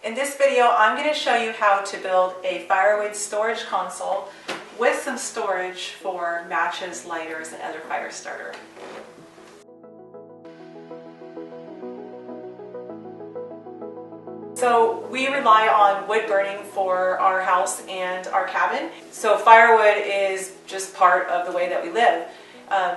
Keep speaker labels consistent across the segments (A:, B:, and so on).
A: In this video, I'm going to show you how to build a Firewood storage console with some storage for matches, lighters, and other fire starter. So we rely on wood burning for our house and our cabin. So firewood is just part of the way that we live.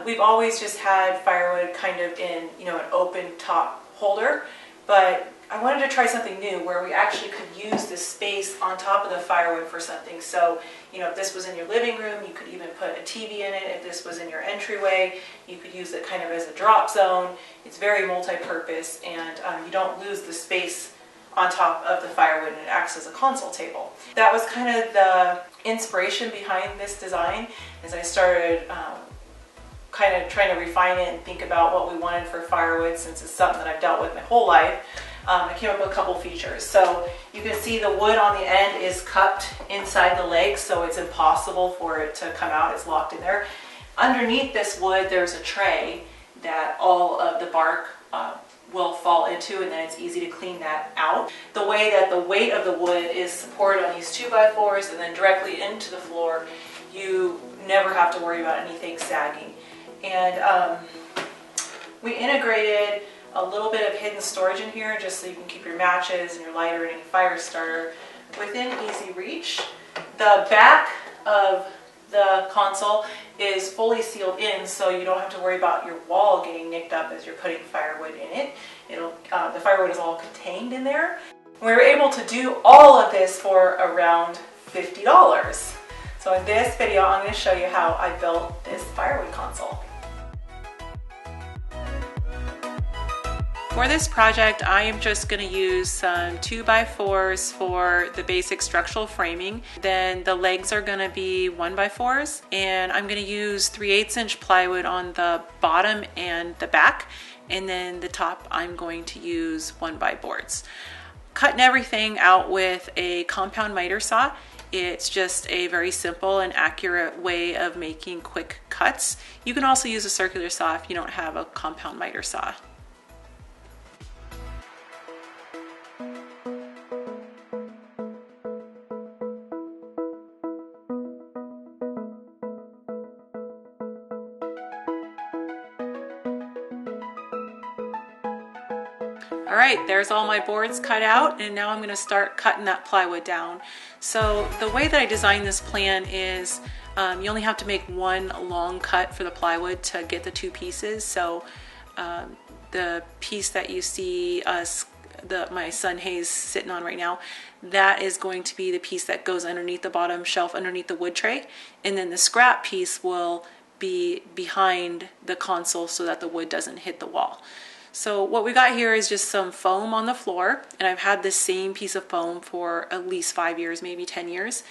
A: We've always just had firewood kind of in, an open top holder, but I wanted to try something new where we actually could use the space on top of the firewood for something. So, if this was in your living room, you could even put a TV in it. If this was in your entryway, you could use it kind of as a drop zone. It's very multi-purpose, and you don't lose the space on top of the firewood, and it acts as a console table. That was kind of the inspiration behind this design as I started kind of trying to refine it and think about what we wanted for firewood, since it's something that I've dealt with my whole life. I came up with a couple features. So you can see the wood on the end is cupped inside the legs, so it's impossible for it to come out. It's locked in there. Underneath this wood, there's a tray that all of the bark will fall into, and then it's easy to clean that out. The way that the weight of the wood is supported on these 2x4s and then directly into the floor, you never have to worry about anything sagging. And we integrated a little bit of hidden storage in here just so you can keep your matches and your lighter and any fire starter within easy reach. The back of the console is fully sealed in, so you don't have to worry about your wall getting nicked up as you're putting firewood in it. The firewood is all contained in there. We were able to do all of this for around $50. So in this video, I'm going to show you how I built this firewood console. For this project, I am just going to use some 2x4s for the basic structural framing. Then the legs are going to be 1x4s, and I'm going to use 3/8 inch plywood on the bottom and the back, and then the top I'm going to use 1x boards. Cutting everything out with a compound miter saw. It's just a very simple and accurate way of making quick cuts. You can also use a circular saw if you don't have a compound miter saw. All right, there's all my boards cut out, and now I'm going to start cutting that plywood down. So the way that I designed this plan is you only have to make one long cut for the plywood to get the two pieces. So the piece that you see my son Hayes sitting on right now, that is going to be the piece that goes underneath the bottom shelf underneath the wood tray, and then the scrap piece will be behind the console so that the wood doesn't hit the wall. So what we got here is just some foam on the floor, and I've had this same piece of foam for at least 5 years, maybe 10 years.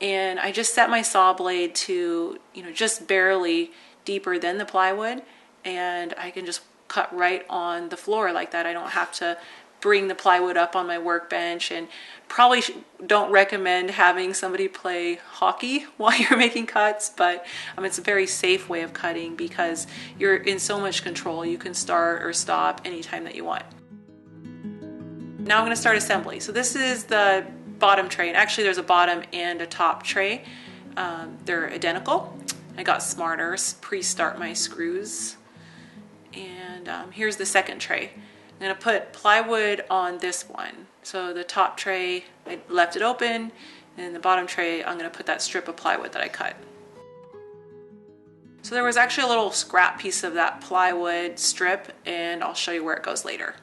A: And I just set my saw blade to, just barely deeper than the plywood, and I can just cut right on the floor like that. I don't have to bring the plywood up on my workbench, and probably don't recommend having somebody play hockey while you're making cuts, but it's a very safe way of cutting because you're in so much control. You can start or stop anytime that you want. Now I'm going to start assembly. So this is the bottom tray, and actually there's a bottom and a top tray. They're identical. I got smarters, pre-start my screws, and here's the second tray. I'm going to put plywood on this one. So the top tray, I left it open, and the bottom tray, I'm going to put that strip of plywood that I cut. So there was actually a little scrap piece of that plywood strip, and I'll show you where it goes later.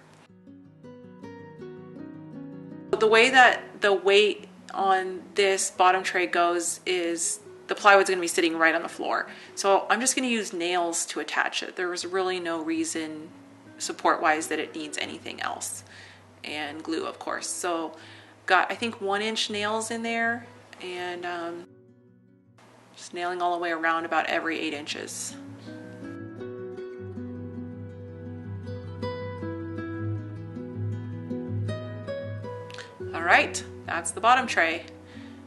A: The way that the weight on this bottom tray goes is the plywood's going to be sitting right on the floor. So I'm just going to use nails to attach it. There was really no reason support-wise that it needs anything else, and glue, of course. So got, I think, 1-inch nails in there, and just nailing all the way around about every 8 inches. All right, that's the bottom tray,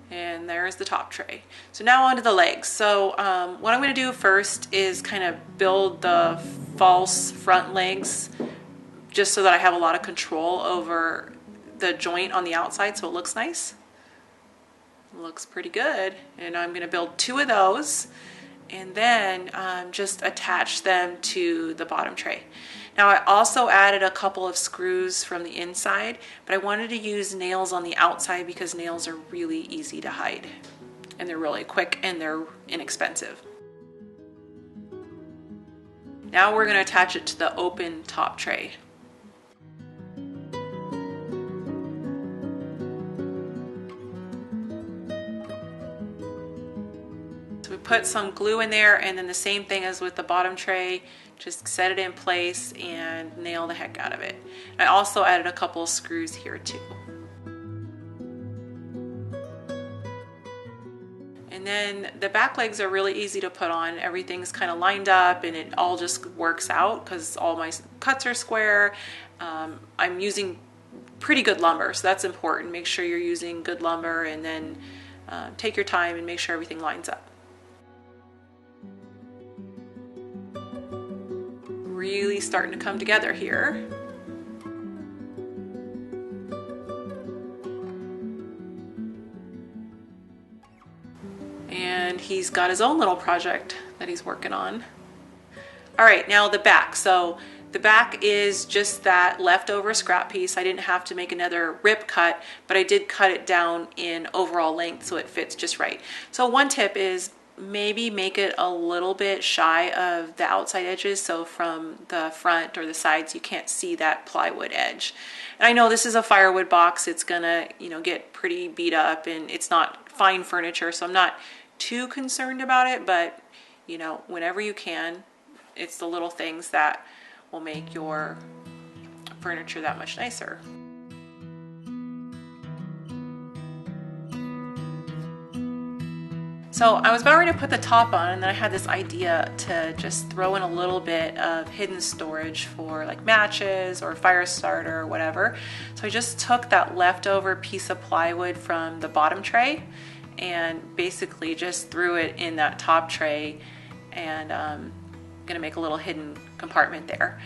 A: and there's the top tray. So now onto the legs. So what I'm going to do first is kind of build the false front legs, just so that I have a lot of control over the joint on the outside so it looks nice. Looks pretty good. And I'm going to build 2 of those and then just attach them to the bottom tray. Now I also added a couple of screws from the inside, but I wanted to use nails on the outside because nails are really easy to hide and they're really quick and they're inexpensive. Now we're going to attach it to the open top tray. So we put some glue in there, and then the same thing as with the bottom tray, just set it in place and nail the heck out of it. I also added a couple of screws here too. And then the back legs are really easy to put on. Everything's kind of lined up and it all just works out because all my cuts are square. I'm using pretty good lumber, so that's important. Make sure you're using good lumber, and then take your time and make sure everything lines up. Really starting to come together here. And he's got his own little project that he's working on. All right, now the back. So the back is just that leftover scrap piece. I didn't have to make another rip cut, but I did cut it down in overall length so it fits just right. So one tip is maybe make it a little bit shy of the outside edges, so from the front or the sides you can't see that plywood edge. And I know this is a firewood box, it's gonna, you know, get pretty beat up and it's not fine furniture, so I'm not too concerned about it, but you know, whenever you can, it's the little things that will make your furniture that much nicer. So I was about ready to put the top on, and then I had this idea to just throw in a little bit of hidden storage for like matches or fire starter or whatever. So I just took that leftover piece of plywood from the bottom tray and basically just threw it in that top tray, and I'm gonna make a little hidden compartment there.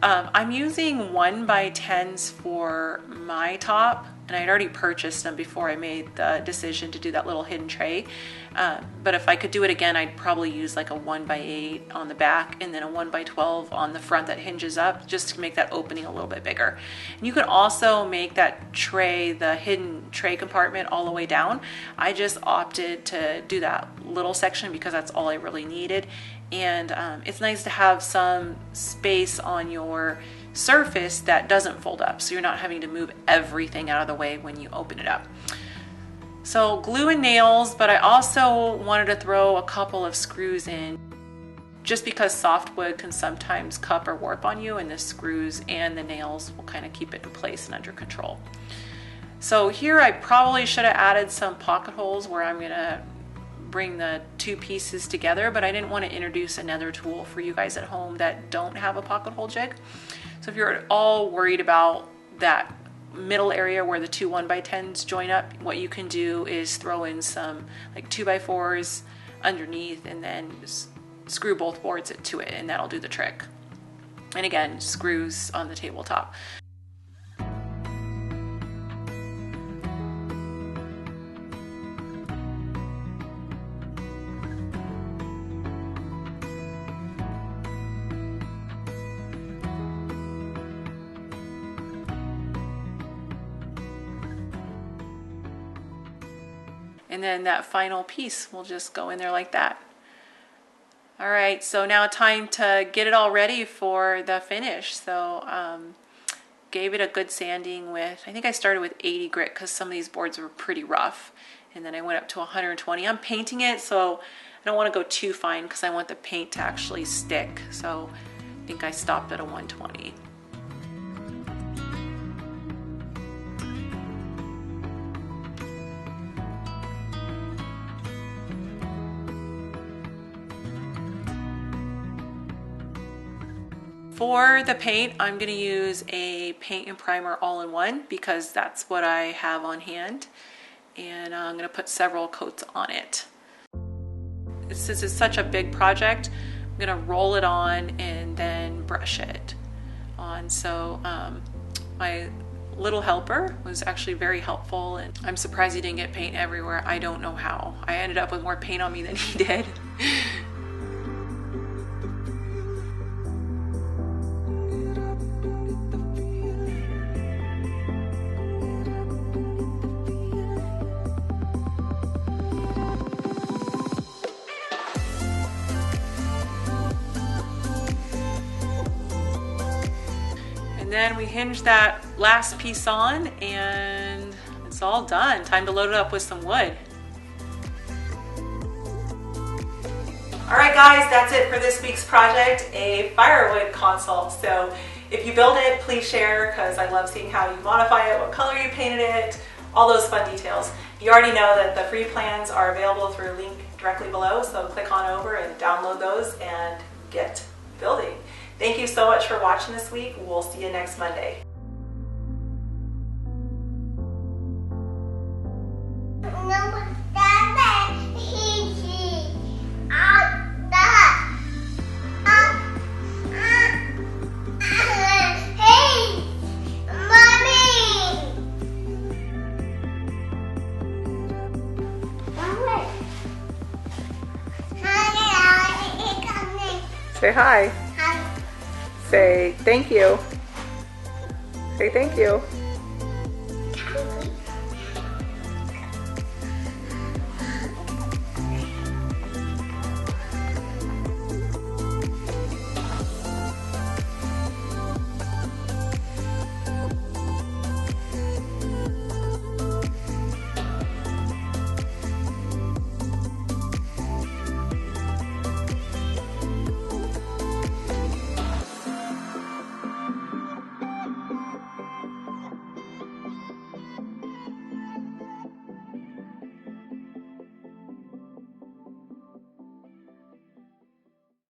A: I'm using 1x10s for my top, and I had already purchased them before I made the decision to do that little hidden tray. But if I could do it again, I'd probably use like a 1x8 on the back and then a 1x12 on the front that hinges up, just to make that opening a little bit bigger. And you can also make that tray, the hidden tray compartment, all the way down. I just opted to do that little section because that's all I really needed. And it's nice to have some space on your surface that doesn't fold up, so you're not having to move everything out of the way when you open it up. So glue and nails, but I also wanted to throw a couple of screws in, just because softwood can sometimes cup or warp on you, and the screws and the nails will kind of keep it in place and under control. So here I probably should have added some pocket holes where I'm gonna bring the 2 pieces together, but I didn't want to introduce another tool for you guys at home that don't have a pocket hole jig. So if you're at all worried about that middle area where the 2 1x10s join up, what you can do is throw in some like 2x4s underneath and then screw both boards to it, and that'll do the trick. And again, screws on the tabletop. And then that final piece will just go in there like that. All right, so now time to get it all ready for the finish. So gave it a good sanding with, I think I started with 80 grit because some of these boards were pretty rough. And then I went up to 120. I'm painting it, so I don't want to go too fine because I want the paint to actually stick. So I think I stopped at a 120. For the paint, I'm going to use a paint and primer all-in-one because that's what I have on hand, and I'm going to put several coats on it. Since it's such a big project, I'm going to roll it on and then brush it on. So my little helper was actually very helpful, and I'm surprised he didn't get paint everywhere. I don't know how. I ended up with more paint on me than he did. And then we hinge that last piece on and it's all done. Time to load it up with some wood. All right guys, that's it for this week's project, a firewood console. So if you build it, please share, because I love seeing how you modify it, what color you painted it, all those fun details. You already know that the free plans are available through a link directly below, so click on over and download those and get building. Thank you so much for watching this week. We'll see you next Monday. Say hi.
B: Hi.
A: Say thank you. Say thank you.
B: Thank you.